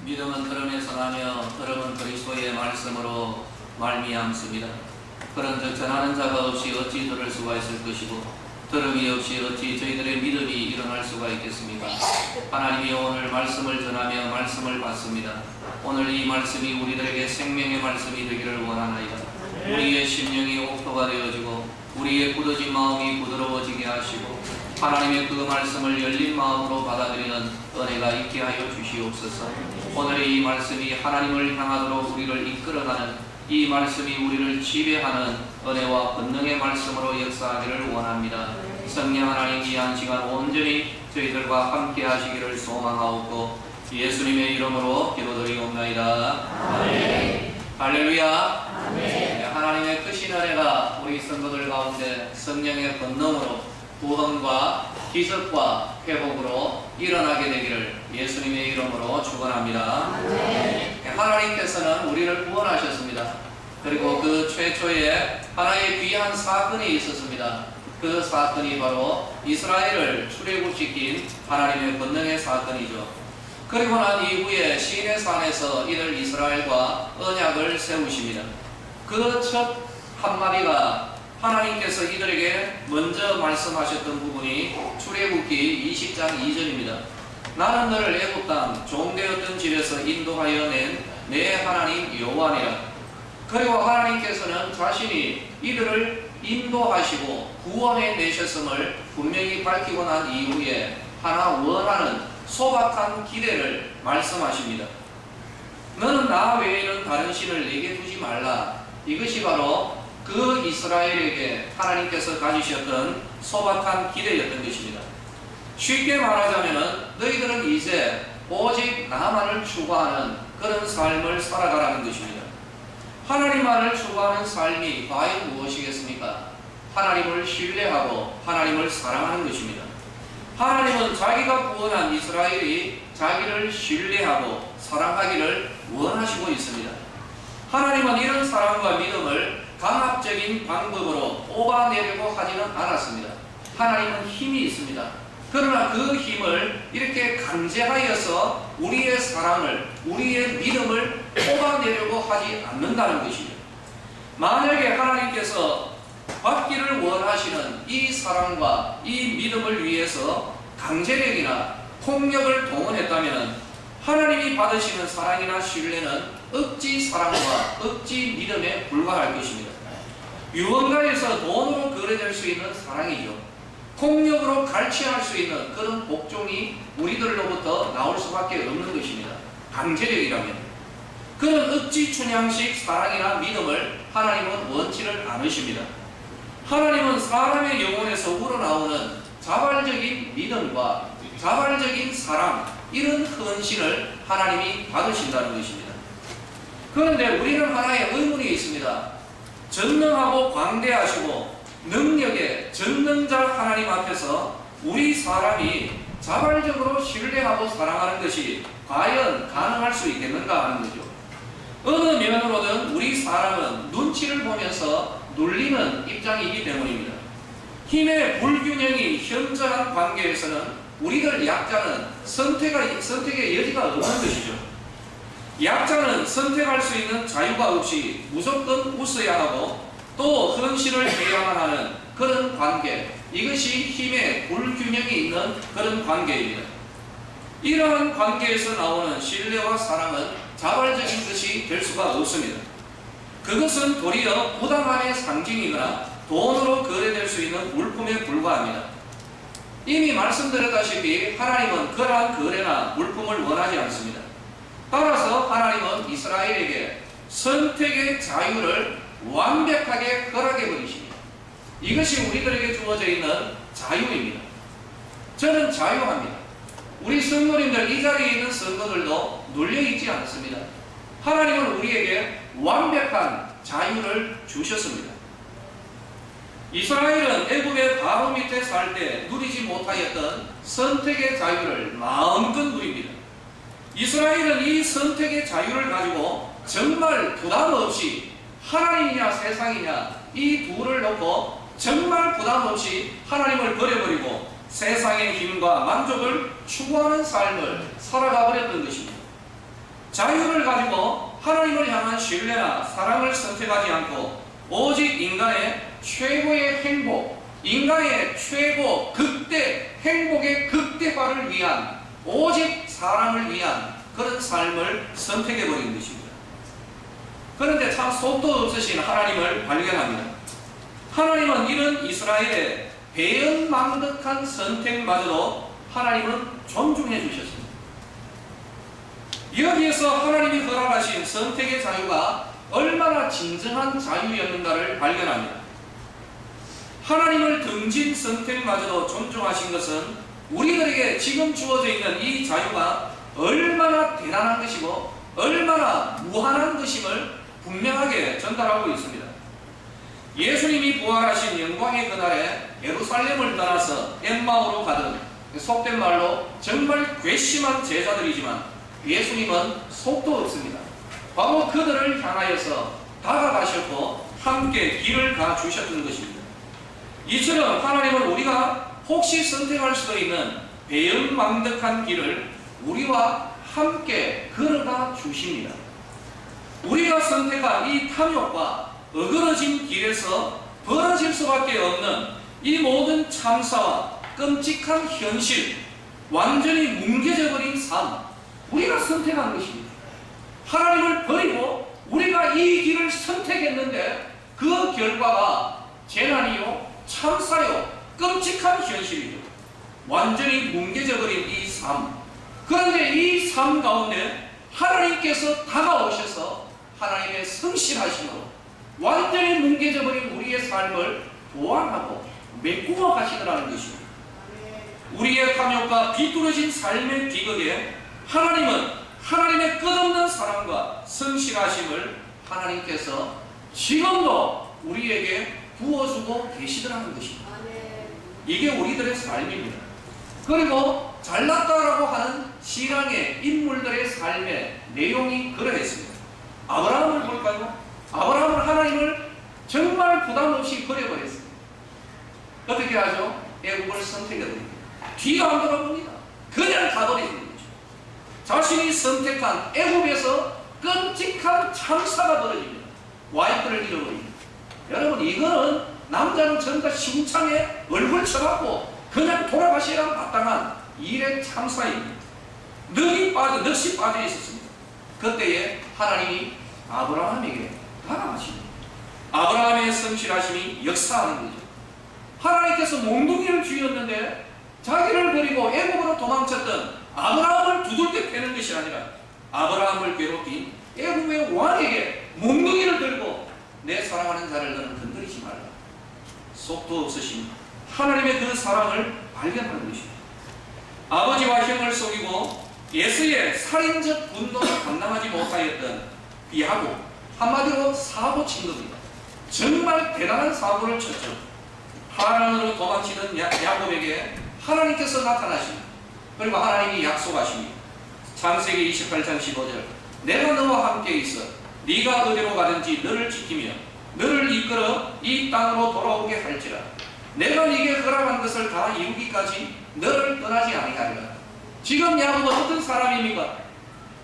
믿음은 들음에서 나며 들음은 그리스도의 말씀으로 말미암습니다. 그런즉 전하는 자가 없이 어찌 들을 수가 있을 것이고 들음이 없이 어찌 저희들의 믿음이 일어날 수가 있겠습니까? 하나님이 오늘 말씀을 전하며 말씀을 받습니다. 오늘 이 말씀이 우리들에게 생명의 말씀이 되기를 원하나이다. 우리의 심령이 옥토가 되어지고 우리의 굳어진 마음이 부드러워지게 하시고 하나님의 그 말씀을 열린 마음으로 받아들이는 은혜가 있게 하여 주시옵소서. 오늘의 이 말씀이 하나님을 향하도록 우리를 이끌어가는, 이 말씀이 우리를 지배하는 은혜와 권능의 말씀으로 역사하기를 원합니다. 성령 하나님, 이 한 시간 온전히 저희들과 함께 하시기를 소망하옵고 예수님의 이름으로 기도드리옵나이다. 아멘. 할렐루야. 아멘. 하나님의 크신 은혜가 우리 성도들 가운데 성령의 권능으로 구원과 기적과 회복으로 일어나게 되기를 예수님의 이름으로 축원합니다. 하나님께서는 우리를 구원하셨습니다. 그리고 그 최초에 하나의 귀한 사건이 있었습니다. 그 사건이 바로 이스라엘을 출애굽시킨 하나님의 권능의 사건이죠. 그리고 난 이후에 시내 산에서 이들 이스라엘과 언약을 세우십니다. 그 첫 한마디가 하나님께서 이들에게 먼저 말씀하셨던 부분이 출애굽기 20장 2절입니다. 나는 너를 애굽 땅 종되었던 집에서 인도하여 낸 내 하나님 여호와니라. 그리고 하나님께서는 자신이 이들을 인도하시고 구원해 내셨음을 분명히 밝히고 난 이후에 하나 원하는 소박한 기대를 말씀하십니다. 너는 나 외에는 다른 신을 내게 두지 말라. 이것이 바로 그 이스라엘에게 하나님께서 가지셨던 소박한 기대였던 것입니다. 쉽게 말하자면 너희들은 이제 오직 나만을 추구하는 그런 삶을 살아가라는 것입니다. 하나님만을 추구하는 삶이 과연 무엇이겠습니까? 하나님을 신뢰하고 하나님을 사랑하는 것입니다. 하나님은 자기가 구원한 이스라엘이 자기를 신뢰하고 사랑하기를 원하시고 있습니다. 하나님은 이런 사랑과 믿음을 강압적인 방법으로 뽑아내려고 하지는 않았습니다. 하나님은 힘이 있습니다. 그러나 그 힘을 이렇게 강제하여서 우리의 사랑을, 우리의 믿음을 뽑아내려고 하지 않는다는 것입니다. 만약에 하나님께서 받기를 원하시는 이 사랑과 이 믿음을 위해서 강제력이나 폭력을 동원했다면 하나님이 받으시는 사랑이나 신뢰는 억지 사랑과 억지 믿음에 불과할 것입니다. 유언가에서 돈으로 거래될 수 있는 사랑이죠. 폭력으로 갈취할 수 있는 그런 복종이 우리들로부터 나올 수밖에 없는 것입니다. 강제력이라면. 그런 억지 춘향식 사랑이나 믿음을 하나님은 원치를 않으십니다. 하나님은 사람의 영혼에서 우러나오는 자발적인 믿음과 자발적인 사랑, 이런 헌신을 하나님이 받으신다는 것입니다. 그런데 우리는 하나의 의문이 있습니다. 전능하고 광대하시고 능력의 전능자 하나님 앞에서 우리 사람이 자발적으로 신뢰하고 사랑하는 것이 과연 가능할 수 있겠는가 하는 거죠. 어느 면으로든 우리 사람은 눈치를 보면서 눌리는 입장이기 때문입니다. 힘의 불균형이 현저한 관계에서는 우리들 약자는 선택의 여지가 없는 것이죠. 약자는 선택할 수 있는 자유가 없이 무조건 웃어야 하고 또 헌신을 해야만 하는 그런 관계, 이것이 힘의 불균형이 있는 그런 관계입니다. 이러한 관계에서 나오는 신뢰와 사랑은 자발적인 것이 될 수가 없습니다. 그것은 도리어 부당함의 상징이거나 돈으로 거래될 수 있는 물품에 불과합니다. 이미 말씀드렸다시피 하나님은 그러한 거래나 물품을 원하지 않습니다. 따라서 하나님은 이스라엘에게 선택의 자유를 완벽하게 허락해 버리십니다. 이것이 우리들에게 주어져 있는 자유입니다. 저는 자유합니다. 우리 성도님들, 이 자리에 있는 성도들도 눌려있지 않습니다. 하나님은 우리에게 완벽한 자유를 주셨습니다. 이스라엘은 애굽의 바로 밑에 살 때 누리지 못하였던 선택의 자유를 마음껏 누립니다. 이스라엘은 이 선택의 자유를 가지고 정말 부담 없이 하나님이냐 세상이냐 이 둘을 놓고 정말 부담 없이 하나님을 버려버리고 세상의 힘과 만족을 추구하는 삶을 살아가 버렸던 것입니다. 자유를 가지고 하나님을 향한 신뢰나 사랑을 선택하지 않고 오직 인간의 최고의 행복, 인간의 최고 극대 행복의 극대화를 위한 오직 사람을 위한 그런 삶을 선택해버린 것입니다. 그런데 참 속도 없으신 하나님을 발견합니다. 하나님은 이런 이스라엘의 배은망덕한 선택마저도 하나님은 존중해 주셨습니다. 여기에서 하나님이 허락하신 선택의 자유가 얼마나 진정한 자유였는가를 발견합니다. 하나님을 등진 선택마저도 존중하신 것은 우리들에게 지금 주어져 있는 이 자유가 얼마나 대단한 것이고 얼마나 무한한 것임을 분명하게 전달하고 있습니다. 예수님이 부활하신 영광의 그날에 예루살렘을 떠나서 엠마오로 가던 속된 말로 정말 괘씸한 제자들이지만 예수님은 속도 없습니다. 바로 그들을 향하여서 다가가셨고 함께 길을 가주셨던 것입니다. 이처럼 하나님은 우리가 혹시 선택할 수도 있는 배은망덕한 길을 우리와 함께 걸어가 주십니다. 우리가 선택한 이 탐욕과 어그러진 길에서 벌어질 수밖에 없는 이 모든 참사와 끔찍한 현실, 완전히 뭉개져 버린 삶, 우리가 선택한 것입니다. 하나님을 버리고 우리가 이 길을 선택했는데 그 결과가 재난이요, 참사요, 끔찍한 현실이죠. 완전히 뭉개져 버린 이 삶. 그런데 이 삶 가운데 하나님께서 다가오셔서 하나님의 성실하심으로 완전히 뭉개져 버린 우리의 삶을 보완하고 메꾸어 가시더라는 것입니다. 우리의 탐욕과 비뚤어진 삶의 비극에 하나님은 하나님의 끝없는 사랑과 성실하심을 하나님께서 지금도 우리에게 부어주고 계시더라는 것입니다. 이게 우리들의 삶입니다. 그리고 잘났다라고 하는 신앙의 인물들의 삶의 내용이 그러했습니다. 아브라함을 볼까요? 아브라함은 하나님을 정말 부담 없이 버려버렸습니다. 어떻게 하죠? 애국을 선택해버립니다. 뒤도 안 돌아봅니다. 그냥 가버리는 거죠. 자신이 선택한 애국에서 끔찍한 참사가 벌어집니다. 와이프를 잃어버립니다. 여러분, 이거는 남자는 전부 다 심창에 얼굴 쳐갖고 그냥 돌아가시라 마땅한 일의 참사입니다. 넋이 빠져 있었습니다. 그때에 하나님이 아브라함에게 다가가십니다. 아브라함의 성실하심이 역사하는 거죠. 하나님께서 몽둥이를 쥐었는데 자기를 버리고 애국으로 도망쳤던 아브라함을 두들겨 패는 것이 아니라 아브라함을 괴롭힌 애국의 왕에게 몽둥이를 들고 내 사랑하는 자를 너는 건드리지 말라. 속도 없으신 하나님의 그 사랑을 발견하는 것입니다. 아버지와 형을 속이고 예수의 살인적 분노를 감당하지 못하였던 야곱, 한마디로 사고 친 겁니다. 정말 대단한 사고를 쳤죠. 하란으로 도망치던 야곱에게 하나님께서 나타나십니다. 그리고 하나님이 약속하십니다. 창세기 28장 15절 내가 너와 함께 있어 네가 어디로 가든지 너를 지키며 너를 이끌어 이 땅으로 돌아오게 할지라. 내가 네게 허락한 것을 다 이루기까지 너를 떠나지 아니하리라. 지금 야곱은 어떤 사람입니까?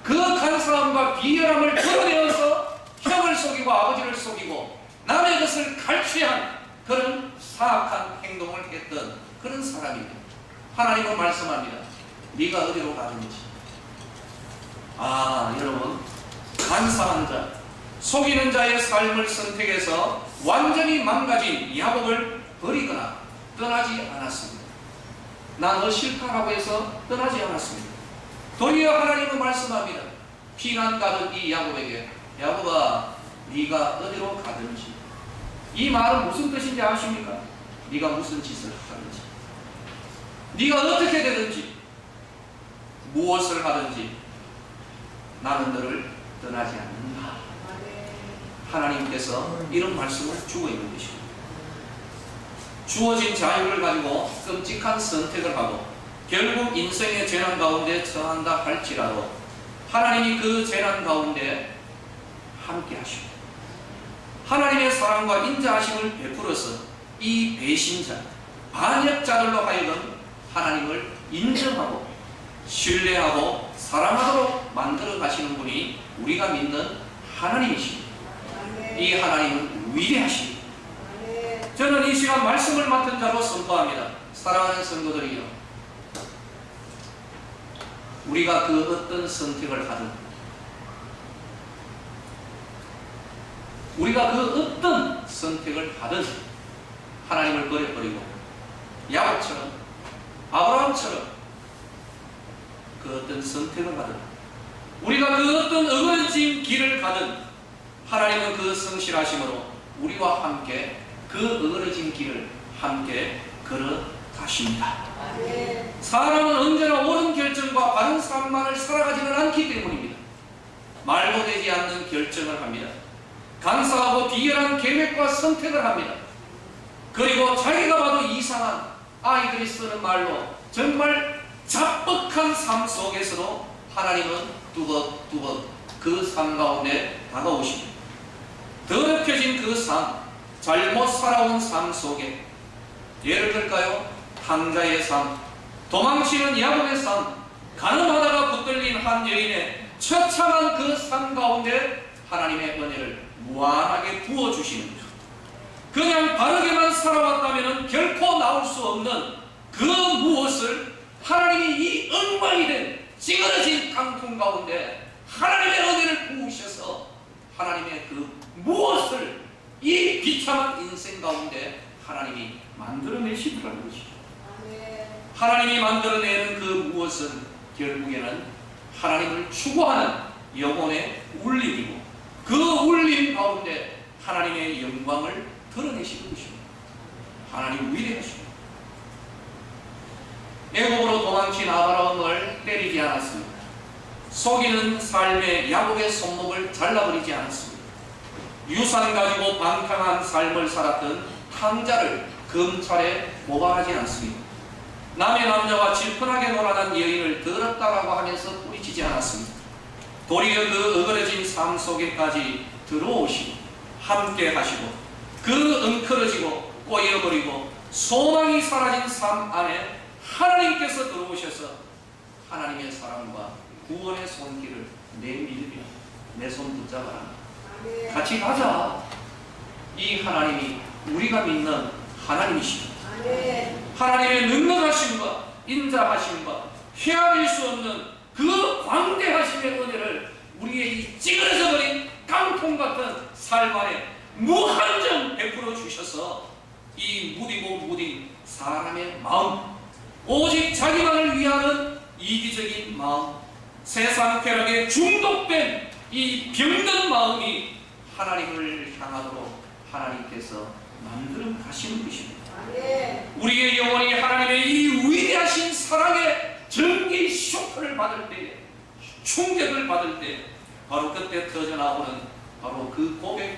그 간사함과 비열함을 드러내어서 형을 속이고 아버지를 속이고 남의 것을 갈취한 그런 사악한 행동을 했던 그런 사람입니다. 하나님은 말씀합니다. 네가 어디로 가든지. 여러분, 간사한 자, 속이는 자의 삶을 선택해서 완전히 망가진 야곱을 버리거나 떠나지 않았습니다. 난 너 싫다라고 해서 떠나지 않았습니다. 도리어 하나님은 말씀합니다. 피난 가던 이 야곱에게 야곱아 네가 어디로 가든지. 이 말은 무슨 뜻인지 아십니까? 네가 무슨 짓을 하든지, 네가 어떻게 되든지, 무엇을 하든지 나는 너를 떠나지 않는다. 하나님께서 이런 말씀을 주고 있는 것입니다. 주어진 자유를 가지고 끔찍한 선택을 하고 결국 인생의 재난 가운데 처한다 할지라도 하나님이 그 재난 가운데 함께 하시고 하나님의 사랑과 인자하심을 베풀어서 이 배신자, 반역자들로 하여금 하나님을 인정하고 신뢰하고 사랑하도록 만들어 가시는 분이 우리가 믿는 하나님이십니다. 이 하나님은 위대하십니다. 저는 이 시간 말씀을 맡은 자로 선포합니다. 사랑하는 성도들이여, 우리가 그 어떤 선택을 하든, 우리가 그 어떤 선택을 하든 하나님을 버려버리고 야곱처럼, 아브라함처럼 그 어떤 선택을 하든, 우리가 그 어떤 어그러진 길을 가든 하나님은 그 성실하심으로 우리와 함께 그 어그러진 길을 함께 걸어가십니다. 사람은 언제나 옳은 결정과 바른 삶만을 살아가지는 않기 때문입니다. 말도 되지 않는 결정을 합니다. 간사하고 비열한 계획과 선택을 합니다. 그리고 자기가 봐도 이상한, 아이들이 쓰는 말로 정말 자뻑한 삶 속에서도 하나님은 뚜벅뚜벅 그 삶 가운데 다가오십니다. 더럽혀진 그 삶, 잘못 살아온 삶 속에 예를 들까요? 탕자의 삶, 도망치는 야곱의 삶, 가늠하다가 붙들린 한 여인의 처참한 그 삶 가운데 하나님의 은혜를 무한하게 부어주시는 것. 그냥 바르게만 살아왔다면 결코 나올 수 없는 그 무엇을 하나님이 이 엉망이 된 찌그러진 깡통 가운데 하나님의 은혜를 부으셔서 하나님의 그 무엇을 이 비참한 인생 가운데 하나님이 만들어내시더라는 것이죠. 하나님이 만들어내는 그 무엇은 결국에는 하나님을 추구하는 영혼의 울림이고, 그 울림 가운데 하나님의 영광을 드러내시는 것입니다. 하나님 위대하십니다. 애굽으로 도망친 아브라함을 때리지 않았습니다. 속이는 삶의 야곱의 손목을 잘라버리지 않았습니다. 유산 가지고 방탕한 삶을 살았던 탕자를 검찰에 고발하지 않습니다. 남의 남자와 질펀하게 놀아난 여인을 더럽다라고 하면서 뿌리치지 않았습니다. 도리어 그 어그러진 삶 속에까지 들어오시고 함께 하시고 그 엉클어지고 꼬여버리고 소망이 사라진 삶 안에 하나님께서 들어오셔서 하나님의 사랑과 구원의 손길을 내밀며 내 손 붙잡아라, 같이 가자. 이 하나님이 우리가 믿는 하나님이십니다. 하나님의 능력하심과 인자하심과 헤아릴 수 없는 그 광대하심의 은혜를 우리의 이 찌그러져 버린 깡통 같은 삶 안에 무한정 베풀어 주셔서 이 무디고 무딘 사람의 마음, 오직 자기만을 위하는 이기적인 마음, 세상 쾌락에 중독된 이 병든 마음이 하나님을 향하도록 하나님께서 만들어 가시는 것입니다. 우리의 영혼이 하나님의 이 위대하신 사랑의 전기 쇼크를 받을 때, 충격을 받을 때 바로 그때 터져나오는 바로 그 고백,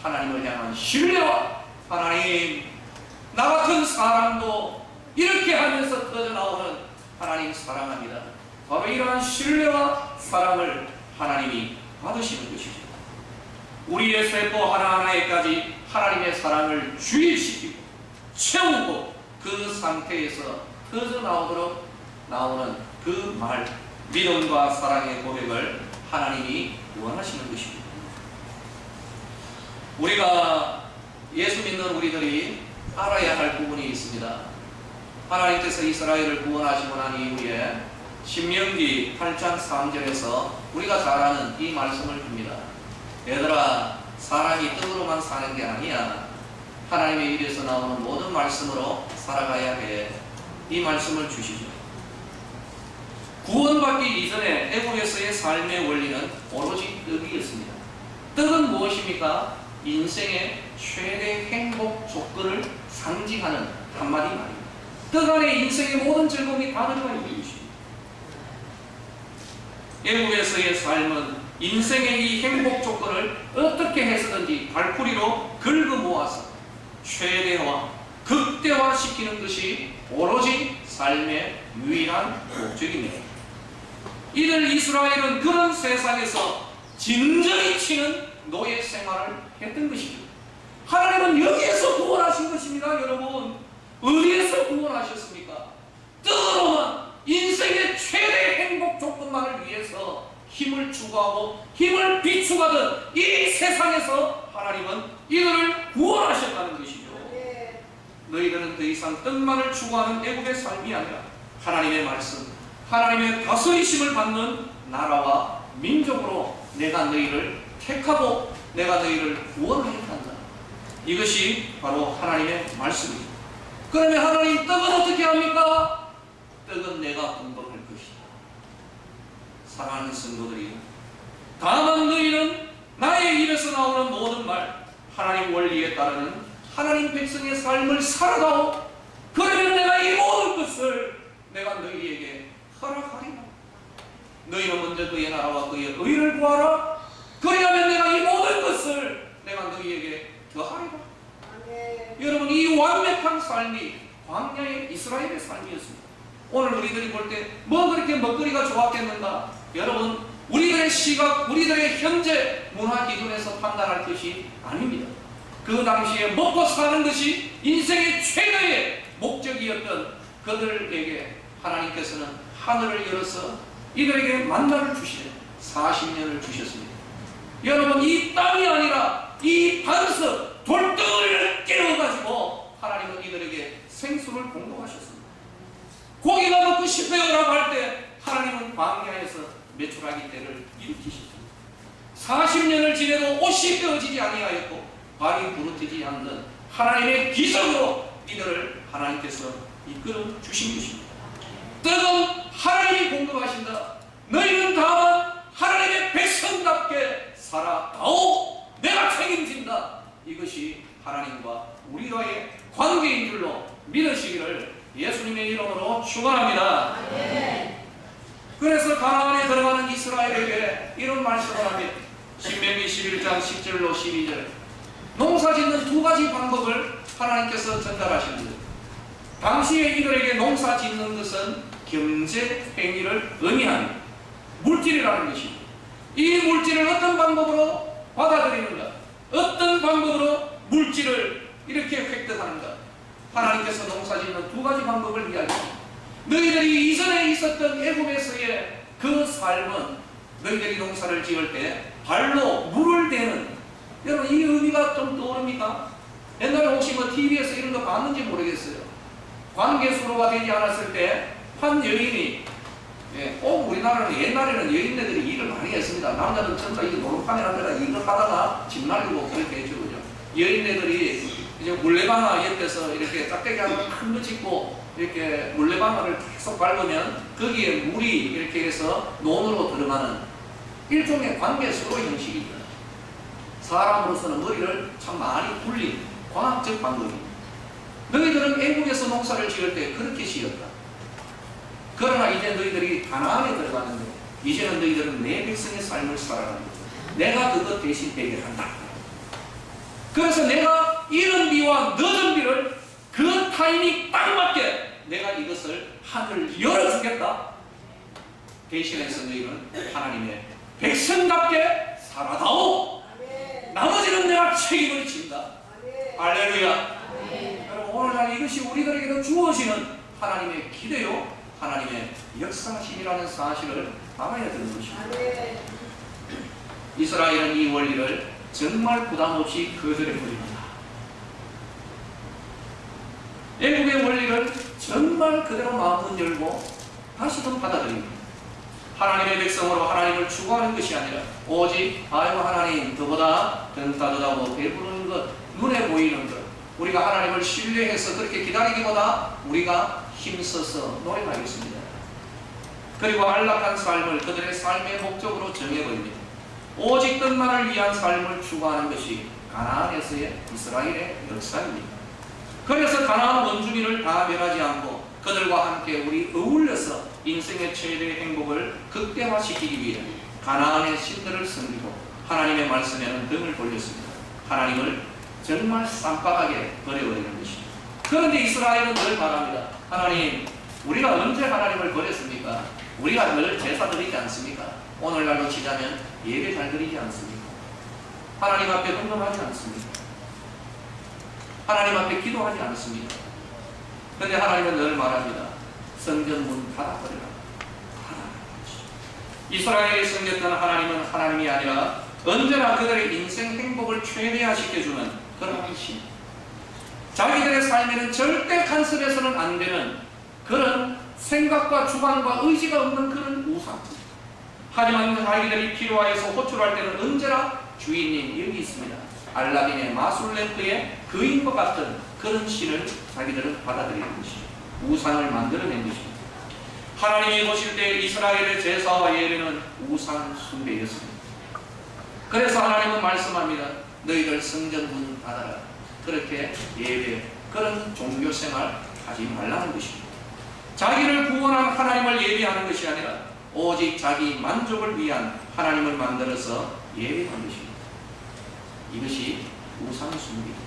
하나님을 향한 신뢰와 하나님, 나 같은 사람도 이렇게 하면서 터져나오는 하나님 사랑합니다. 바로 이러한 신뢰와 사랑을 하나님이 받으시는 것이죠. 우리의 세포 하나하나에까지 하나님의 사랑을 주입시키고 채우고 그 상태에서 터져나오도록 나오는 그 말, 믿음과 사랑의 고백을 하나님이 원하시는 것입니다. 우리가 예수 믿는 우리들이 알아야 할 부분이 있습니다. 하나님께서 이스라엘을 구원하시고 난 이후에 신명기 8장 3절에서 우리가 잘 아는 이 말씀을 줍니다. 얘들아, 사람이 떡으로만 사는 게 아니야. 하나님의 입에서 나오는 모든 말씀으로 살아가야 해. 이 말씀을 주시죠. 구원받기 이전에 애국에서의 삶의 원리는 오로지 떡이었습니다. 떡은 무엇입니까? 인생의 최대 행복 조건을 상징하는 한마디 말입니다. 떡 안에 인생의 모든 즐거움이 다 들어가 있는 것입니다. 애국에서의 삶은 인생의 이 행복 조건을 어떻게 해서든지 발풀이로 긁어 모아서 최대화, 극대화시키는 것이 오로지 삶의 유일한 목적입니다. 이들 이스라엘은 그런 세상에서 진정이 치는 노예 생활을 했던 것입니다. 하나님은 여기에서 구원하신 것입니다. 여러분, 어디에서 구원하셨습니까? 떡으로만 인생의 최대 행복 조건만을 위해 힘을 추구하고 힘을 비추가던 이 세상에서 하나님은 이들을 구원하셨다는 것이죠. 너희들은 더 이상 떡만을 추구하는 애국의 삶이 아니라 하나님의 말씀, 하나님의 다스리심을 받는 나라와 민족으로 내가 너희를 택하고 내가 너희를 구원하였단다. 이것이 바로 하나님의 말씀입니다. 그러면 하나님 떡은 어떻게 합니까? 떡은 내가 공급할 것이다. 사랑하는 성도들이요, 다만 너희는 나의 입에서 나오는 모든 말, 하나님 원리에 따르는 하나님 백성의 삶을 살아가오. 그러면 내가 이 모든 것을 내가 너희에게 허락하리라. 너희는 먼저 그의 나라와 그의 의를 구하라. 그리하면 내가 이 모든 것을 내가 너희에게 더하리라. 여러분, 이 완벽한 삶이 광야의 이스라엘의 삶이었습니다. 오늘 우리들이 볼 때 뭐 그렇게 먹거리가 좋았겠는가? 여러분, 우리들의 시각, 우리들의 현재 문화 기준에서 판단할 것이 아닙니다. 그 당시에 먹고 사는 것이 인생의 최대의 목적이었던 그들에게 하나님께서는 하늘을 열어서 이들에게 만나를 주시되 40년을 주셨습니다. 여러분, 이 땅이 아니라 이 반석 돌덩이를 깨워가지고 하나님은 이들에게 생수를 공급하셨습니다. 고기가 먹고 싶어요라고 할 때 하나님은 광야에서 메추라기 떼를 일으키셨습니다. 40년을 지내도 옷이 떼어지지 아니하였고 발이 부르트지 않는 하나님의 기적으로 이들을 하나님께서 이끌어 주신 것입니다. 떡은 하나님이 공급하신다. 너희는 다만 하나님의 백성답게 살아가오. 내가 책임진다. 이것이 하나님과 우리와의 관계인 줄로 믿으시기를 예수님의 이름으로 축원합니다. 그래서 가나안에 들어가는 이스라엘에게 이런 말씀을 합니다. 신명기 11장 10절로 12절. 농사 짓는 두 가지 방법을 하나님께서 전달하십니다. 당시에 이들에게 농사 짓는 것은 경제 행위를 의미하는 물질이라는 것입니다. 이 물질을 어떤 방법으로 받아들이는가? 어떤 방법으로 물질을 이렇게 획득하는가? 하나님께서 농사 짓는 두 가지 방법을 이야기합니다. 너희들이 이전에 있었던 애굽에서의 그 삶은 너희들이 농사를 지을 때 발로 물을 대는, 여러분 이 의미가 좀 떠오릅니까? 옛날에 혹시 뭐 TV에서 이런 거 봤는지 모르겠어요. 관계수로가 되지 않았을 때 한 여인이, 꼭 우리나라는 옛날에는 여인네들이 일을 많이 했습니다. 남자는 전부 이 노름판에 앉아서 일을 하다가 집 날리고 그렇게 했죠. 그죠? 여인네들이 이제 물레방아 옆에서 이렇게 짝대기 하나 큰 거 짓고 이렇게 물레방아를 계속 밟으면 거기에 물이 이렇게 해서 논으로 들어가는 일종의 관계수로 형식입니다. 사람으로서는 머리를 참 많이 굴린 과학적 방법입니다. 너희들은 애국에서 농사를 지을 때 그렇게 지었다. 그러나 이제 너희들이 가나안에 들어가는데 이제는 너희들은 내 백성의 삶을 살아가는 거다. 내가 그것 대신 해결한다. 그래서 내가 이른 비와 늦은 비를 그 타이밍 딱 맞게 내가 이것을 하늘 열어주겠다. 대신해서 너희는 하나님의 백성답게 살아다오. 나머지는 내가 책임을 진다. 할렐루야. 여러분, 오늘날 이것이 우리들에게도 주어지는 하나님의 기대요, 하나님의 역사심이라는 사실을 알아야 되는 것입니다. 이스라엘은 이 원리를 정말 부담없이 거절해버립니다. 애국의 원리를 정말 그대로 마음을 열고 다시금 받아들입니다. 하나님의 백성으로 하나님을 추구하는 것이 아니라 오직 아이고 하나님 그보다 더 따뜻하고 배부른 것, 눈에 보이는 것, 우리가 하나님을 신뢰해서 그렇게 기다리기보다 우리가 힘써서 노력하겠습니다. 그리고 안락한 삶을 그들의 삶의 목적으로 정해버립니다. 오직 떡만을 위한 삶을 추구하는 것이 가나안에서의 이스라엘의 역사입니다. 그래서 가나안 원주민을 다 멸하지 않고 그들과 함께 우리 어울려서 인생의 최대의 행복을 극대화시키기 위해 가나안의 신들을 섬기고 하나님의 말씀에는 등을 돌렸습니다. 하나님을 정말 쌈박하게 버려버리는 것입니다. 그런데 이스라엘은 늘 말합니다. 하나님, 우리가 언제 하나님을 버렸습니까? 우리가 늘 제사 드리지 않습니까? 오늘날로 치자면 예배 잘 드리지 않습니까? 하나님 앞에 헌금하지 않습니까? 하나님 앞에 기도하지 않습니까? 그런데 하나님은 늘 말합니다. 성전 문 닫아버리라. 이스라엘이 섬겼던 하나님은 하나님이 아니라 언제나 그들의 인생 행복을 최대화시켜주는 그런 신, 자기들의 삶에는 절대 간섭해서는 안 되는 그런 생각과 주관과 의지가 없는 그런 우상. 하지만 자기들이 필요하여서 호출할 때는 언제나 주인님 여기 있습니다. 알라딘의 마술 램프의 그인과 같은 그런 신을 자기들은 받아들이는 것이죠. 우상을 만들어낸 것입니다. 하나님이 보실 때 이스라엘의 제사와 예배는 우상 숭배였습니다. 그래서 하나님은 말씀합니다. 너희들 성전문 닫아라. 그렇게 예배, 그런 종교 생활 하지 말라는 것입니다. 자기를 구원한 하나님을 예배하는 것이 아니라 오직 자기 만족을 위한 하나님을 만들어서 예배하는 것입니다. 이것이 우상 숭배입니다.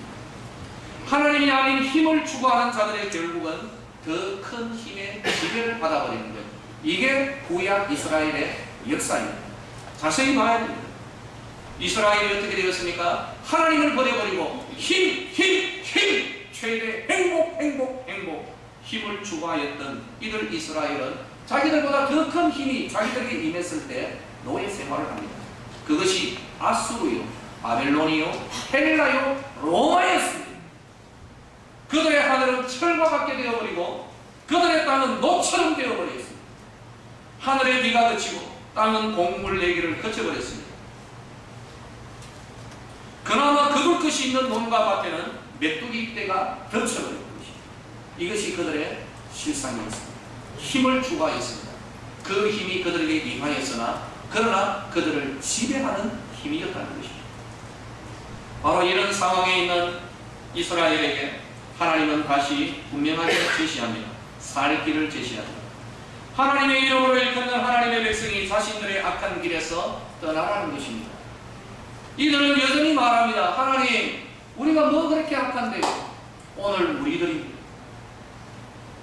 하나님이 아닌 힘을 추구하는 자들의 결국은 더 큰 힘의 지배를 받아버리는 것. 이게 구약 이스라엘의 역사입니다. 자세히 봐야 됩니다. 이스라엘이 어떻게 되었습니까? 하나님을 버려버리고 힘, 최대 행복, 힘을 추구하였던 이들 이스라엘은 자기들보다 더 큰 힘이 자기들에게 임했을 때 노예 생활을 합니다. 그것이 아수르요, 바벨론이요, 헬라요, 로마였습니다. 그들의 하늘은 철과 같게 되어버리고 그들의 땅은 노처럼 되어버렸습니다. 하늘의 비가 그치고 땅은 곡물 내기를 거쳐버렸습니다. 그나마 그들 것이 있는 논과 밭에는 메뚜기 떼가 덮쳐버린 것입니다. 이것이 그들의 실상이었습니다. 힘을 추구하였습니다. 그 힘이 그들에게 임하였으나 그러나 그들을 지배하는 힘이었다는 것입니다. 바로 이런 상황에 있는 이스라엘에게 하나님은 다시 분명하게 제시합니다. 살 길을 제시합니다. 하나님의 이름으로 일컫는 하나님의 백성이 자신들의 악한 길에서 떠나라는 것입니다. 이들은 여전히 말합니다. 하나님, 우리가 뭐 그렇게 악한데요? 오늘 우리들이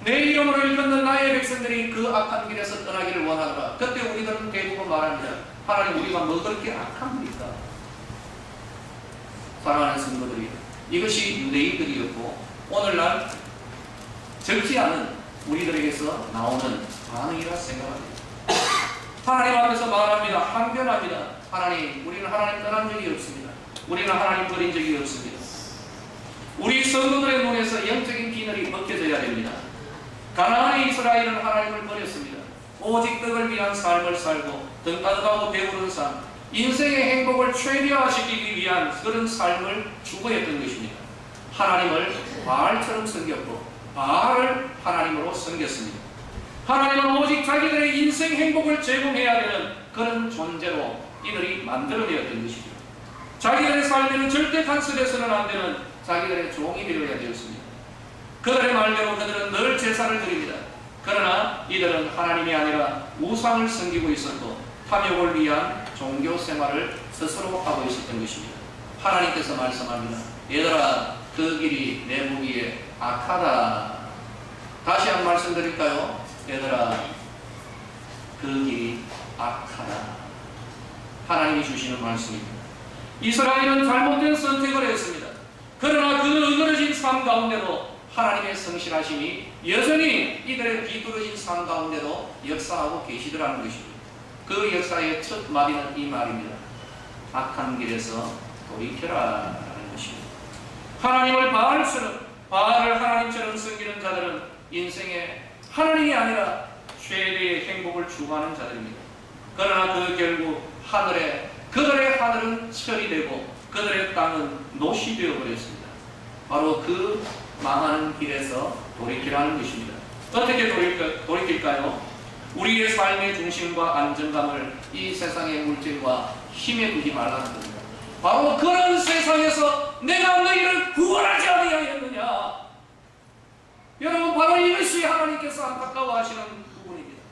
내 이름으로 일컫는 나의 백성들이 그 악한 길에서 떠나기를 원하더라. 그때 우리들은 대부분 말합니다. 하나님, 우리가 뭐 그렇게 악합니까? 사랑하는 성도들이, 이것이 유대인들이었고 오늘날 적지 않은 우리들에게서 나오는 반응이라 생각합니다. 하나님 앞에서 말합니다. 항변합니다. 하나님, 우리는 하나님 떠난 적이 없습니다. 우리는 하나님 버린 적이 없습니다. 우리 성도들의 눈에서 영적인 비늘이 벗겨져야 됩니다. 가나안의 이스라엘은 하나님을 버렸습니다. 오직 떡을 위한 삶을 살고 등가득하고 배부른 삶, 인생의 행복을 최대화시키기 위한 그런 삶을 추구했던 것입니다. 하나님을 바알처럼 섬겼고 바알을 하나님으로 섬겼습니다. 하나님은 오직 자기들의 인생 행복을 제공해야 되는 그런 존재로 이들이 만들어내었던 것이죠. 자기들의 삶에는 절대 간섭해서는 안 되는 자기들의 종이 되어야 되었습니다. 그들의 말대로 그들은 늘 제사를 드립니다. 그러나 이들은 하나님이 아니라 우상을 섬기고 있었고 탐욕을 위한 종교 생활을 스스로 하고 있었던 것입니다. 하나님께서 말씀합니다. 얘들아, 그 길이 내 보기에 악하다. 다시 한 말씀 드릴까요? 얘들아, 그 길이 악하다. 하나님이 주시는 말씀입니다. 이스라엘은 잘못된 선택을 했습니다. 그러나 그 어그러진 삶 가운데도 하나님의 성실하심이 여전히 이들의 비뚤어진 삶 가운데도 역사하고 계시더라는 것입니다. 그 역사의 첫 마디는 이 말입니다. 악한 길에서 돌이켜라 라는 것입니다. 하나님을 바알을 하나님처럼 섬기는 자들은 인생에 하나님이 아니라 최대의 행복을 추구하는 자들입니다. 그러나 그 결국 그들의 하늘은 철이 되고 그들의 땅은 노시 되어버렸습니다. 바로 그 망하는 길에서 돌이키라는 것입니다. 어떻게 돌이킬까요? 우리의 삶의 중심과 안정감을 이 세상의 물질과 힘에 두지 말라는 겁니다. 바로 그런 세상에서 내가 너희를 구원하지 아니하였느냐. 여러분, 바로 이것이 하나님께서 안타까워하시는 부분입니다.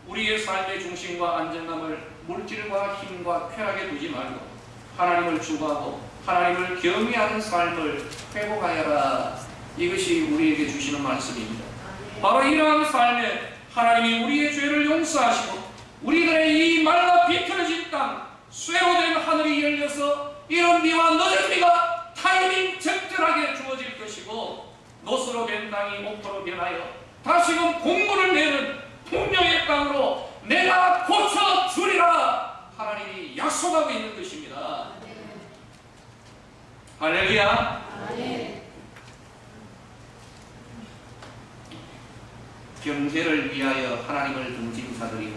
우리의 삶의 중심과 안정감을 물질과 힘과 쾌락에 두지 말고 하나님을 추구하고 하나님을 경외하는 삶을 회복하여라. 이것이 우리에게 주시는 말씀입니다. 바로 이러한 삶에 하나님이 우리의 죄를 용서하시고 우리들의 이 말라 비틀어진 땅, 쇠로 된 하늘이 열려서 이런 비와 늦은 비가 타이밍 적절하게 주어질 것이고 노스로 된 땅이 옥토로 변하여 다시금 공물을 내는 풍요의 땅으로 내가 고쳐 약속하고 있는 것입니다. 할렐루야. 경제를 위하여 하나님을 등진 자들이요,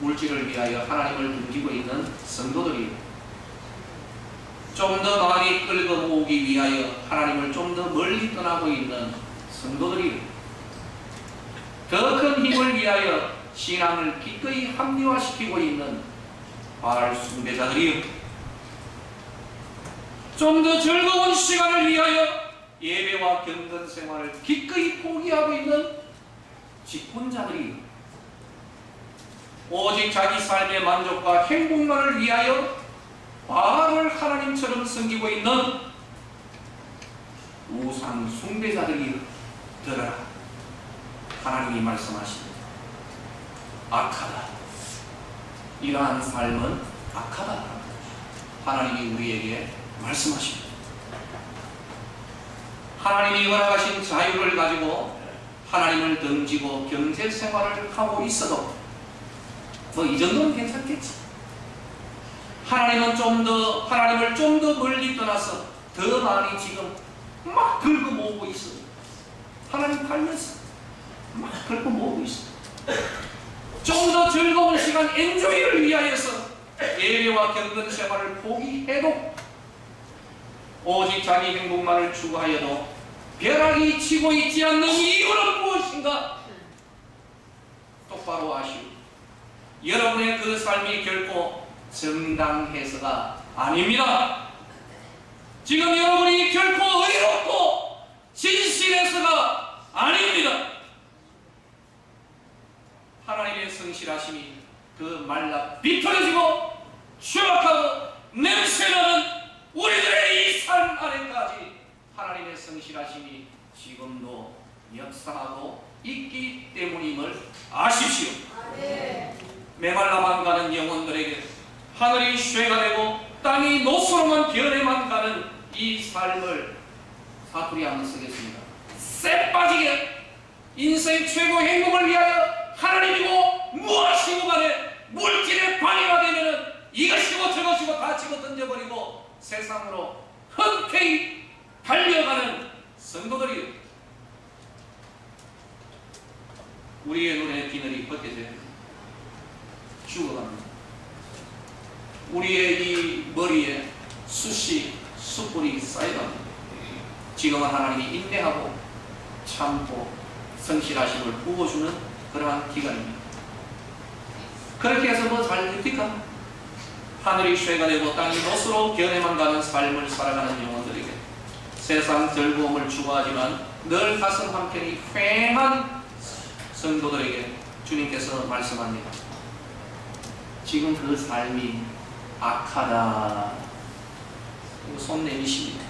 물질을 위하여 하나님을 등지고 있는 성도들이요, 좀 더 많이 끌고 모으기 위하여 하나님을 좀 더 멀리 떠나고 있는 성도들이요, 더 큰 힘을 위하여 신앙을 기꺼이 합리화시키고 있는 바알 숭배자들이요, 좀 더 즐거운 시간을 위하여 예배와 경건 생활을 기꺼이 포기하고 있는 직분자들이요, 오직 자기 삶의 만족과 행복만을 위하여 바알을 하나님처럼 섬기고 있는 우상 숭배자들이요, 들어라. 하나님이 말씀하십니다. 악하다. 이러한 삶은 악하다. 하나님이 우리에게 말씀하십니다. 하나님이 허락하신 자유를 가지고 하나님을 등지고 경제 생활을 하고 있어도 뭐 이 정도는 괜찮겠지. 하나님을 좀 더 멀리 떠나서 더 많이 지금 막 긁어 모으고 있어. 하나님 팔면서 막 긁어 모으고 있어. 좀 더 즐거운 시간 엔조이를 위하여서 예배와 경건 생활을 포기해도 오직 자기 행복만을 추구하여도 벼락이 치고 있지 않는 이유는 무엇인가? 똑바로 아시오. 여러분의 그 삶이 결코 정당해서가 아닙니다. 지금 여러분이 결코 의롭고 진실해서가 아닙니다. 하나님의 성실하심이 그 말라 비틀어지고 추악하고 냄새나는 우리들의 이 삶 안에까지 하나님의 성실하심이 지금도 역사하고 있기 때문임을 아십시오. 메말라만 가는 영혼들에게 하늘이 쇠가 되고 땅이 노소로만 변해만 가는 이 삶을 사투리 한번 쓰겠습니다. 쎄 빠지게 인생 최고 행복을 위하여 하나님이고 무엇이고 간에 물질에 방해가 되면은 이것이고 저것이고 다 집어 던져버리고 세상으로 흔쾌히 달려가는 성도들이요, 우리의 눈에 비늘이 벗겨져요. 죽어갑니다. 우리의 이 머리에 숯불이 쌓여갑니다. 지금은 하나님이 인내하고 참고 성실하심을 부어주는 그러한 기간입니다. 그렇게 해서 뭐 잘 됩니까? 하늘이 쇠가 되고 땅이 못으로 변해만 가는 삶을 살아가는 영혼들에게 세상 즐거움을 추구하지만 늘 가슴 한켠이 휑한 성도들에게 주님께서 말씀합니다. 지금 그 삶이 악하다. 손 내미십니다.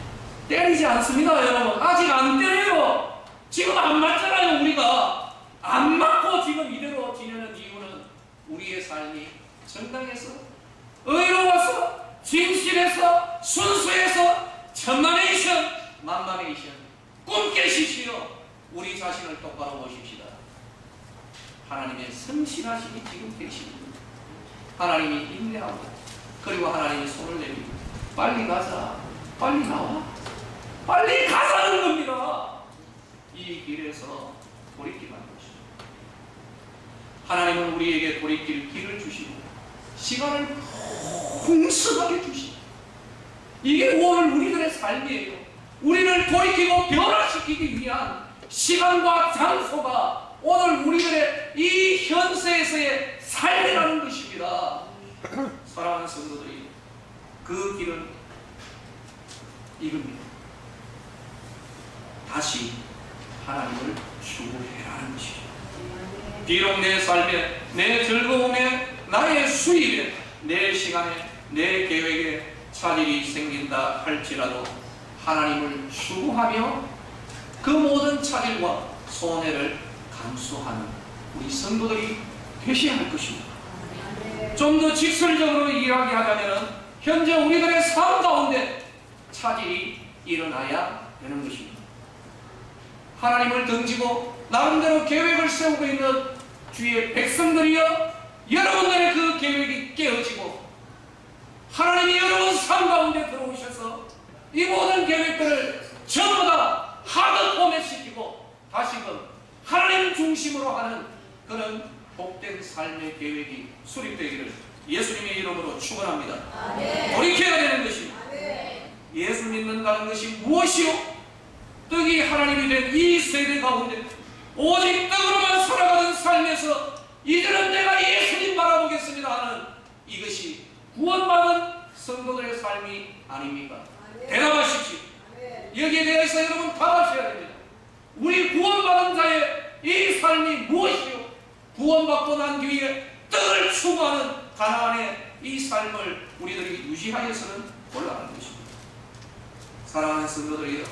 때리지 않습니다, 여러분. 아직 안 때려요. 지금 안 맞잖아요. 우리가 안 맞고 지금 이대로 지내는 이유는 우리의 삶이 정당해서, 의로워서, 진실해서, 순수해서, 천만에이션, 만만에이션 꿈 깨십시오. 우리 자신을 똑바로 보십시다. 하나님의 성실하심이 지금 계십니다. 하나님이 인내하고, 그리고 하나님이 손을 내밀고 빨리 가자, 빨리 나와, 빨리 가자는 겁니다. 이 길에서 돌이키면 안 것이죠. 하나님은 우리에게 돌이킬 길을 주시고 시간을 풍성하게 주시고, 이게 오늘 우리들의 삶이에요. 우리를 돌이키고 변화시키기 위한 시간과 장소가 오늘 우리들의 이 현세에서의 삶이라는 것입니다. 사랑하는 성도들이, 그 길은 이겁니다. 다시 하나님을 추구해라는 것이죠. 비록 내 삶에, 내 즐거움에, 나의 수입에, 내 시간에, 내 계획에 차질이 생긴다 할지라도 하나님을 추구하며 그 모든 차질과 손해를 감수하는 우리 성도들이 되셔야 할 것입니다. 좀 더 직설적으로 이야기하자면 현재 우리들의 삶 가운데 차질이 일어나야 되는 것입니다. 하나님을 등지고 나름대로 계획을 세우고 있는 주의 백성들이여, 여러분들의 그 계획이 깨어지고 하나님이 여러분 삶 가운데 들어오셔서 이 모든 계획들을 전부 다 하드 포맷시키고 다시금 하나님 중심으로 하는 그런 복된 삶의 계획이 수립되기를 예수님의 이름으로 축원합니다. 돌이켜야 되는 것입니다. 예수 믿는다는 것이 무엇이요? 떡이 하나님이 된 이 세대 가운데 오직 떡으로만 살아가는 삶에서 이제는 내가 예수님 바라보겠습니다 하는 이것이 구원받은 성도들의 삶이 아닙니까? 대답하십시오. 여기에 대해서 여러분 답하셔야 됩니다. 우리 구원받은 자의 이 삶이 무엇이요? 구원받고 난 뒤에 떡을 추구하는 가나안의 이 삶을 우리들이 유지하여서는 곤란한 것입니다. 사랑하는 성도들이여,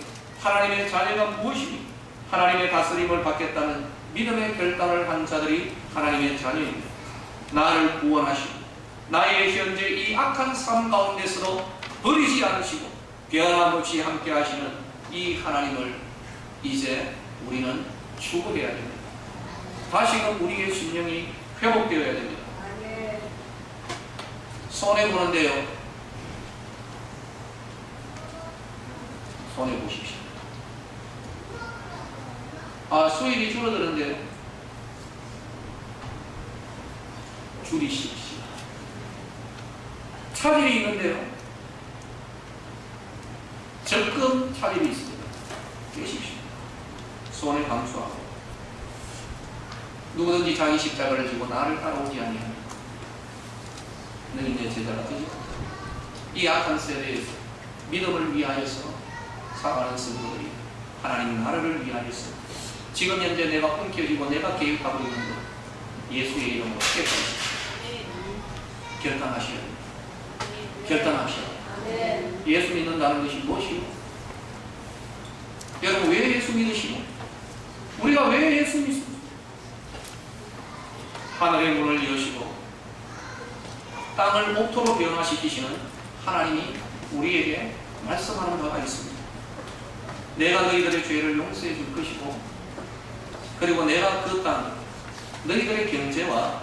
하나님의 자녀가 무엇입니까? 하나님의 다스림을 받겠다는 믿음의 결단을 한 자들이 하나님의 자녀입니다. 나를 구원하시고 나의 현재 이 악한 삶 가운데서도 버리지 않으시고 변함없이 함께 하시는 이 하나님을 이제 우리는 추구해야 됩니다. 다시금 우리의 심령이 회복되어야 됩니다. 손해보는데요, 손해보십시오. 수입이 줄어드는데요, 줄이십시오. 차질이 있는데요, 적금 차질이 있습니다. 깨십시오. 손해 감수하고 누구든지 자기 십자가를 지고 나를 따라오지 아니하면 너희 내 제자가 되지 못하리라. 이 악한 세대에서 믿음을 위하여서 살아가는 성도들이 하나님 나라를 위하여서 지금 현재 내가 움켜쥐고 내가 계획하고 있는 것 예수의 이름으로 깨끗하십시오. 결단하셔야 됩니다. 결단하셔야 됩니다. 예수 믿는다는 것이 무엇이요? 여러분, 왜 예수 믿으시고 우리가 왜 예수 믿습니까? 하늘의 문을 여시고 땅을 옥토로 변화시키시는 하나님이 우리에게 말씀하는 바가 있습니다. 내가 너희들의 죄를 용서해 줄 것이고, 그리고 내가 그 땅, 너희들의 경제와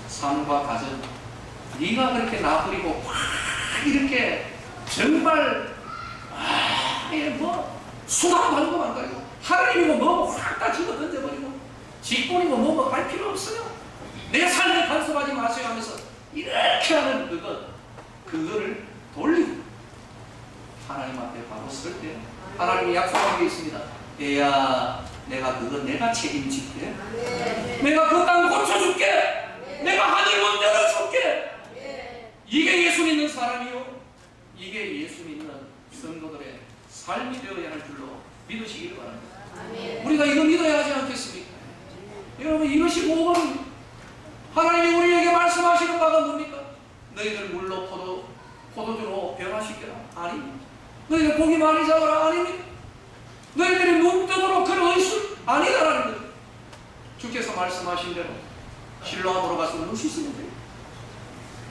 삶과 가정, 네가 그렇게 나부리고 확 이렇게 정말 수단 받는 거 안 가지고 하나님이고 뭐고 확 다 집어 던져버리고 직분이고 뭐고 할 필요 없어요. 내 삶에 간섭하지 마세요 하면서 이렇게 하는 그거를 돌리고 하나님 앞에 바로 설 때 하나님이 약속한 게 있습니다. 얘야, 내가 책임질게. 내가 그 땅 고쳐줄게. 내가 하늘문 열어줄게. 이게 예수 믿는 사람이요, 이게 예수 믿는 성도들의 삶이 되어야 할 줄로 믿으시길 바랍니다. 우리가 이거 믿어야 하지 않겠습니까? 여러분, 이것이 뭐거든요. 하나님이 우리에게 말씀하시는 바가 뭡니까? 너희들 물로 포도주로 변화시켜라. 아닙니다. 너희들 고기 많이 잡아라. 아닙니다. 너희들이 눈 뜨도록 그런 의술 아니다라는 거예요. 주께서 말씀하신 대로 실로암으로 가서 눈 씻으면 돼요.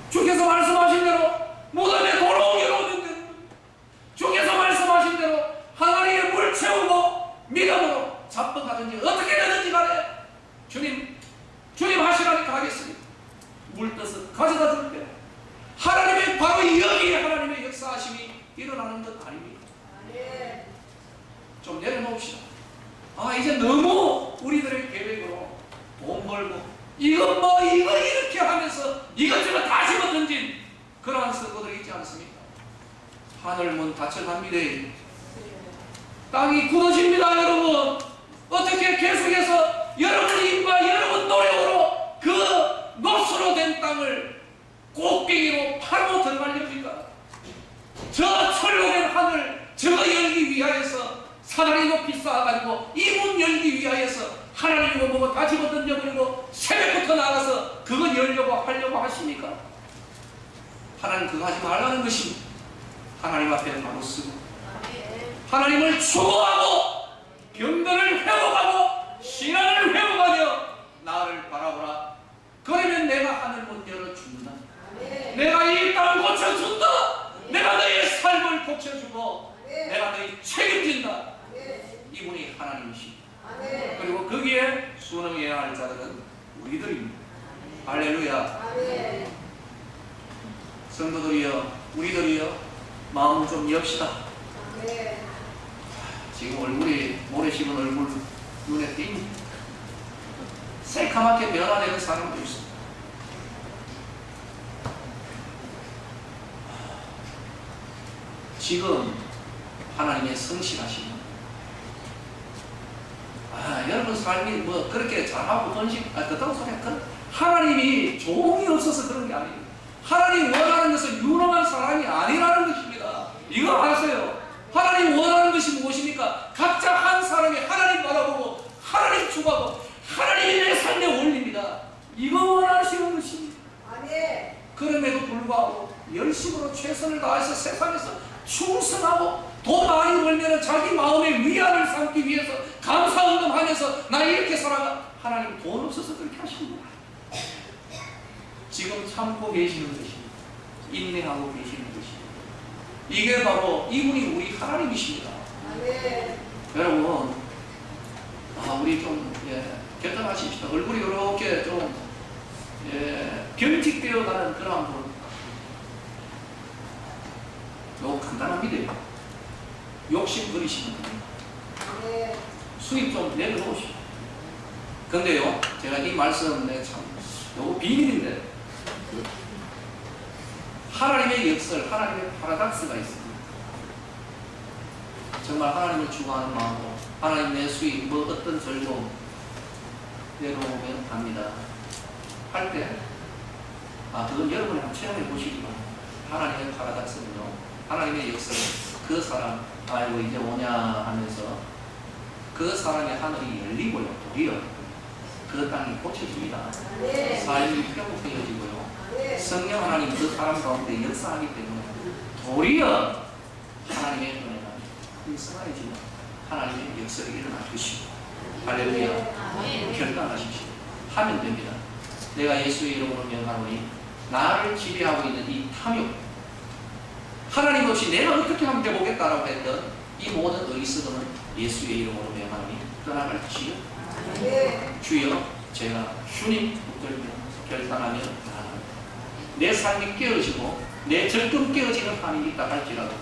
주께서 말씀하신 대로 무덤에 돌 옮겨놓으면 돼요. 주께서 말씀하신 대로 항아리에 물 채우고 믿음으로 잡숴가든지 어떻게 되든지 간에 주님 하시라니까 하겠습니다. 물 떠서 가져다 줄게요. 하나님의 바로 여기에 하나님의 역사하심이 일어나는 것 아닙니까? 좀 내려놓읍시다. 이제 너무 우리들의 계획으로 돈 벌고 이거 이렇게 하면서 이것저것 다 집어 던진 그러한 성도들이 있지 않습니까? 하늘문 닫혀갑니다. 땅이 굳어집니다. 여러분, 어떻게 계속해서 여러분 힘과 여러분 노력으로 그 노수로 된 땅을 꼭대기로 파고 들어가렵니까? 저 철로된 하늘 저거 열기 위하여서 사다리 높이 쌓아가지고 이 문 열기 위하여서 하나님이 뭐고 다 집어 던져버리고 새벽부터 나가서 그거 하려고 하십니까? 하나님 그거 하지 말라는 것입니다. 하나님 앞에 바로 쓰고 하나님을 추구하고 경건을 회복하고 신앙을 회복하며 나를 바라보라. 그러면 내가 하늘문 열어준다. 내가 이 땅을 고쳐준다. 내가 너의 삶을 고쳐주고 내가 너희 책임진다. 이분이 하나님이십니다. 그리고 거기에 순응해야 할 자들은 우리들입니다. 할렐루야. 아멘. 성도들이여, 우리들이여, 마음 좀 엽시다. 아멘. 지금 얼굴이, 모래 심은 얼굴 눈에 띕니다. 새카맣게 변화되는 사람도 있습니다. 지금 하나님의 성실하신 여러분 삶이 뭐 그렇게 잘하고 그딴 소리 하나님이 종이 없어서 그런 게 아니에요. 하나님 원하는 것은 유능한 사람이 아니라는 것입니다. 이거 아세요? 하나님 원하는 것이 무엇입니까? 각자 한 사람이 하나님 바라보고 하나님 추구하고 하나님이 내 삶의 원리입니다. 이거 원하시는 것입니다. 아멘. 그럼에도 불구하고 열심으로 최선을 다해서 세상에서 충성하고 돈 많이 벌면 자기 마음의 위안을 삼기 위해서 감사언금하면서 나 이렇게 살아가. 하나님 돈 없어서 그렇게 하시는 거야. 지금 참고 계시는 것입니다. 인내하고 계시는 것입니다. 이게 바로 이분이 우리 하나님이십니다. 아멘. 여러분, 우리 좀 결단하십시다. 얼굴이 이렇게 좀 병직되어 가는 그런 분. 요거 간단합니다. 욕심 부리시는 분입니다. 아멘. 수입 좀 내려놓으시오. 근데요, 제가 이 말씀 참 요거 비밀인데 하나님의 역설, 하나님의 파라닥스가 있습니다. 정말 하나님을 추구하는 마음으로 하나님 내 수입, 뭐 어떤 절도 내려오면 합니다. 할 때, 그건 여러분이 한번 체험해 보시기 바랍니다. 하나님의 파라닥스는요, 하나님의 역설, 그 사람, 아이고 이제 오냐 하면서 그 사람의 하늘이 열리고요, 도리어 그 땅이 고쳐집니다. 아멘. 삶이 회복되어지고요. 아멘. 성령 하나님 그 사람 가운데 역사하기 때문에 도리어 하나님의 은혜가 일성하여지면 하나님의 역설이 일어날 것이고, 할렐루야. 아멘. 결단하십시오. 하면 됩니다. 내가 예수의 이름으로 명하노니 나를 지배하고 있는 이 탐욕, 하나님 없이 내가 어떻게 하면 해보겠다라고 했던 이 모든 어리석음은 예수의 이름으로 명하노니 떠나갈지요. 아멘. 주여, 제가 주님 붙들며 결단하며 나아갑니다. 내 삶이 깨어지고 내 절금 깨어지는 한이 있다 할지라도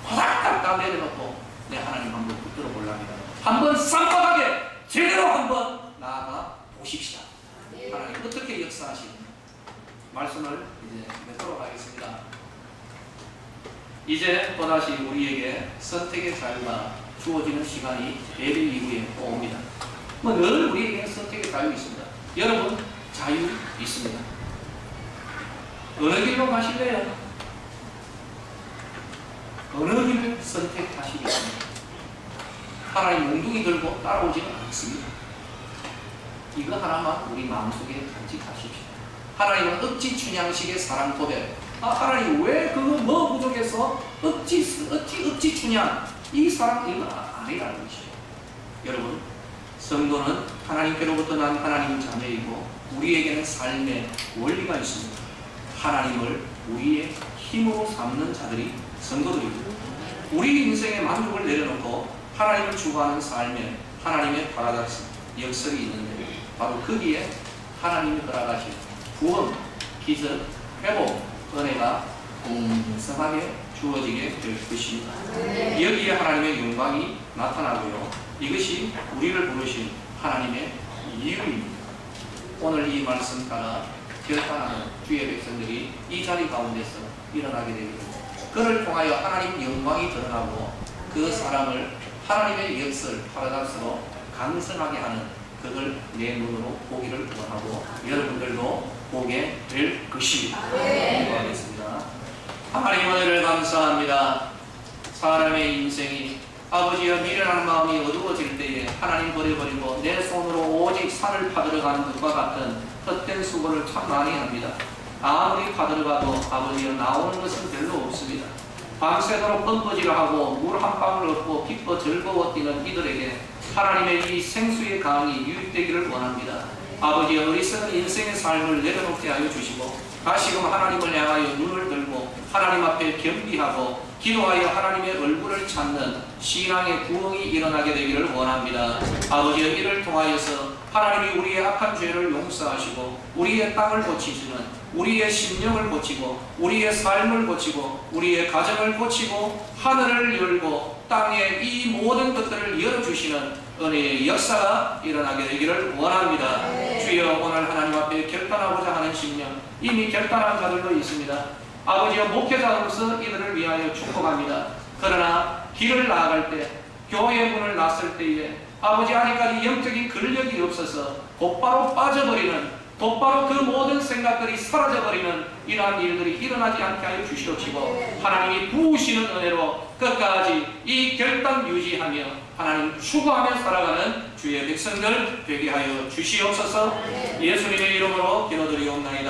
화닥닥 내려놓고 내 하나님 한번 붙들어 보랍니다. 한번 쌈박하게 제대로 한번 나아가 보십시다. 하나님 어떻게 역사하시는가 말씀을 이제 맺도록 하겠습니다. 이제 또다시 우리에게 선택의 자유가 주어지는 시간이 예배 이후에 또 옵니다. 늘 우리에게 선택의 자유 있습니다. 여러분 자유 있습니다. 어느 길로 가실래요? 어느 길을 선택하시겠습니까? 하나님 몽둥이 들고 따라오지는 않습니다. 이거 하나만 우리 마음속에 간직하십시오. 하나님은 억지 춘향식의 사랑 고백. 하나님 왜 그거 뭐 부족해서 억지 춘향 이 사랑 이거 아니라는 것이죠. 여러분, 성도는 하나님께로부터 난 하나님 자매이고 우리에게는 삶의 원리가 있습니다. 하나님을 우리의 힘으로 삼는 자들이 성도들입니다. 우리 인생의 만족을 내려놓고 하나님을 추구하는 삶에 하나님의 파라닥스 역설이 있는데 바로 거기에 하나님이 허락하신 구원, 기적, 회복, 은혜가 공평하게 주어지게 될 것입니다. 여기에 하나님의 영광이 나타나고요. 이것이 우리를 부르신 하나님의 이유입니다. 오늘 이 말씀 따라 결단하는 주의 백성들이 이 자리 가운데서 일어나게 됩니다. 그를 통하여 하나님 영광이 드러나고 그 사람을 하나님의 역설, 파라닥스로 강성하게 하는 그걸 내 눈으로 보기를 원하고 여러분들도 보게 될 것입니다. 기도하겠습니다. 하나님 은혜를 감사합니다. 사람의 인생이 아버지여 미련한 마음이 어두워질 때에 하나님 버려버리고 내 손으로 오직 산을 파들어가는 것과 같은 헛된 수고를 참 많이 합니다. 아무리 파들어가도 아버지여 나오는 것은 별로 없습니다. 밤새도록 펌퍼질을 하고 물 한 방울 얻고 기뻐 즐거워 뛰는 이들에게 하나님의 이 생수의 강이 유입되기를 원합니다. 아버지여 어리석은 인생의 삶을 내려놓게 하여 주시고 다시금 하나님을 향하여 눈을 들고 하나님 앞에 겸비하고 기도하여 하나님의 얼굴을 찾는 신앙의 부흥이 일어나게 되기를 원합니다. 아버지여 이를 통하여서 하나님이 우리의 악한 죄를 용서하시고 우리의 땅을 고치시는, 우리의 심령을 고치고 우리의 삶을 고치고 우리의 가정을 고치고 하늘을 열고 땅에 이 모든 것들을 열어주시는 은혜의 역사가 일어나게 되기를 원합니다. 주여, 오늘 하나님 앞에 결단하고자 하는 심령, 이미 결단한 자들도 있습니다. 아버지여, 목회자로서 이들을 위하여 축복합니다. 그러나 길을 나아갈 때, 교회 문을 났을 때에 아버지 아직까지 영적인 근력이 없어서 곧바로 빠져버리는, 곧바로 그 모든 생각들이 사라져버리는 이러한 일들이 일어나지 않게 하여 주시옵시고, 하나님이 부으시는 은혜로 끝까지 이 결단 유지하며 하나님 추구하며 살아가는 주의 백성들 되게 하여 주시옵소서. 예수님의 이름으로 기도드리옵나이다.